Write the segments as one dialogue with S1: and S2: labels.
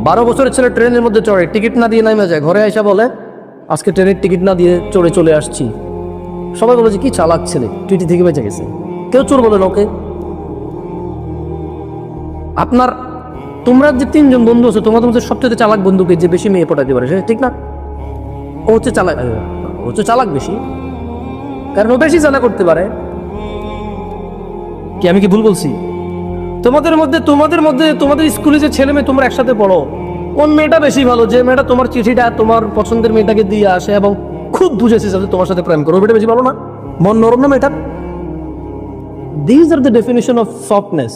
S1: 12 বছরের ছেলে ট্রেনের মধ্যে চড়ে, টিকিট না দিয়ে নামে যায়, ঘরে আইসা বলে আজকে ট্রেনের টিকিট না দিয়ে চড়ে চলে আসছি। সবাই বলে যে কি চালাক ছেলে, টিটি থেকে বেঁচে গেছে। কেউ চোর বলে না ওকে। আপনার তোমরা যে 3 জন বন্ধু আছো, তোমাদের মধ্যে সবচেয়ে চালাক বন্ধুকে যে বেশি মেয়ে পটাতে পারে, ঠিক না? ও হচ্ছে চালাক, ও হচ্ছে চালাক বেশি, কারণ ও বেশি জানা করতে পারে। কি আমি কি ভুল বলছি? তোমাদের মধ্যে তোমাদের স্কুলে যে ছেলে মেয়ে তোমরা একসাথে পড়ো, কোন মেয়েটা বেশি ভালো? যে মেয়েটা তোমার চিঠিটা তোমার পছন্দের মেয়েটাকে দিয়ে আসে এবং খুব বুঝেছে যে তোমার সাথে প্রেম করো, মেয়েটা বেশি ভালো না? মন নরম না মেয়েটা? This are the definition of softness.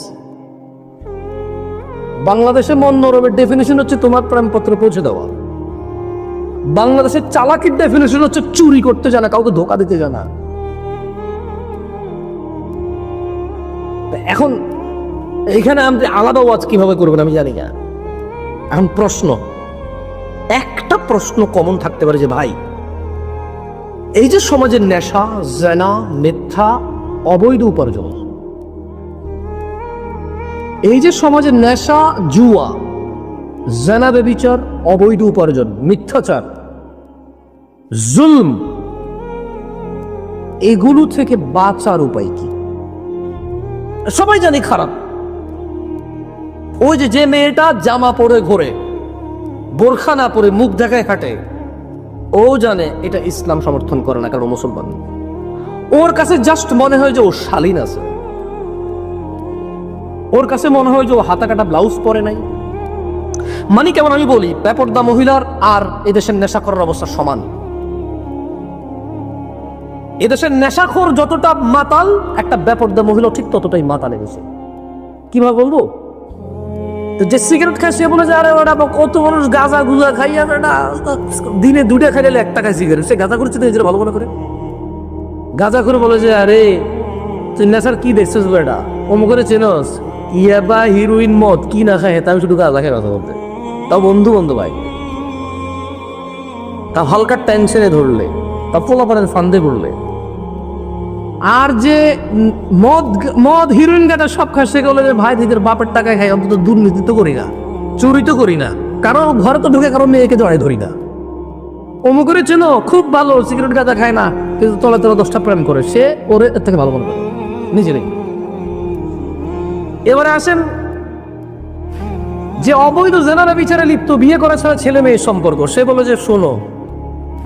S1: বাংলাদেশে মন নরমের ডেফিনিশন হচ্ছে তোমার প্রেমপত্র পৌঁছে দেওয়া। বাংলাদেশের চালাকির ডেফিনিশন হচ্ছে চুরি করতে জানা, কাউকে ধোকা দিতে জানা। এখন এইখানে আপনি আলাদা ওয়াজ কিভাবে করবেন আমি জানি না। এখন প্রশ্ন, একটা প্রশ্ন কমন থাকতে পারে যে ভাই, এই যে সমাজের নেশা, জেনা, মিথ্যা, অবৈধ উপার্জন, এই যে সমাজের নেশা, জুয়া, জেনা, ব্যভিচার, অবৈধ উপার্জন, মিথ্যাচার, জুলম, এগুলো থেকে বাঁচার উপায় কি? সবাই জানি খারাপ। ওই যে মেয়েটা জামা পরে ঘোরে, বোরখা না পরে মুখ দেখায় হাঁটে, ও জানে এটা ইসলাম সমর্থন করে না, কারণ মুসলমান। ওর কাছে জাস্ট মনে হয় যে ও শালীন আছে, ওর কাছে মনে হয় যে ও হাতা কাটা ব্লাউজ পরে নাই। মানে কেমন আমি বলি, বেপরদা মহিলার আর এদেশের নেশাখোরের অবস্থা সমান। এদেশের নেশাখোর যতটা মাতাল, একটা বেপরদা মহিলা ঠিক ততটাই মাতাল এদেশে। কিভাবে বলবো? যে সিগারেট খায় সে বলে যে আরে ওটা কত মানুষ গাঁজা গুজা খাইয়া না, দিনে 2টা খাইলে 1 টাকায় সিগারেট। সে গাঁজা করছে নিজের ভালো মনে করে। গাঁজা করে বলে যে আরে তুই নেশার কি দেখছিস বেটা, অমুক করে চেনস, ইয়াবা, হিরোইন, মদ কি না খায়, আমি শুধু গাঁজা খাই কথা বলতে। তাও বন্ধু ভাই, তা হালকা টেনশনে ধরলে, তা পোলাপানের ফান্দে পড়লে। আর যে মদ হিরোইন গাটা সব খায়, সে বলে যে ভাই নিজের বাপের টাকায় খাই, অন্তত দুর্নীতি তো করি না, চুরি তো করি না, কারণ ঘরে তো ঢুকে কারো মেয়েকে জড়াই ধরি না। অমুক করে চেনো, খুব ভালো, সিগারেট গাঁজা খায় না, কিন্তু তলা 10টা প্রেম করে, সে ওরে এর থেকে ভালো মনে করে নিজেরই। এবারে আসেন যে অবৈধ জেনারা বিচারে লিপ্ত, বিয়ে করা ছাড়া ছেলে মেয়ের সম্পর্ক, সে বলে যে শোনো,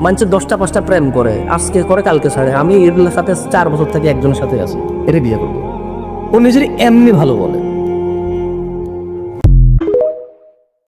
S1: মানুষের 10টা-5টা প্রেম করে, আজকে করে কালকে ছাড়ে, আমি এর সাথে 4 বছর থেকে একজনের সাথে আছি, এর বিয়ে করবো। ও নিজের এমনি ভালো বলে।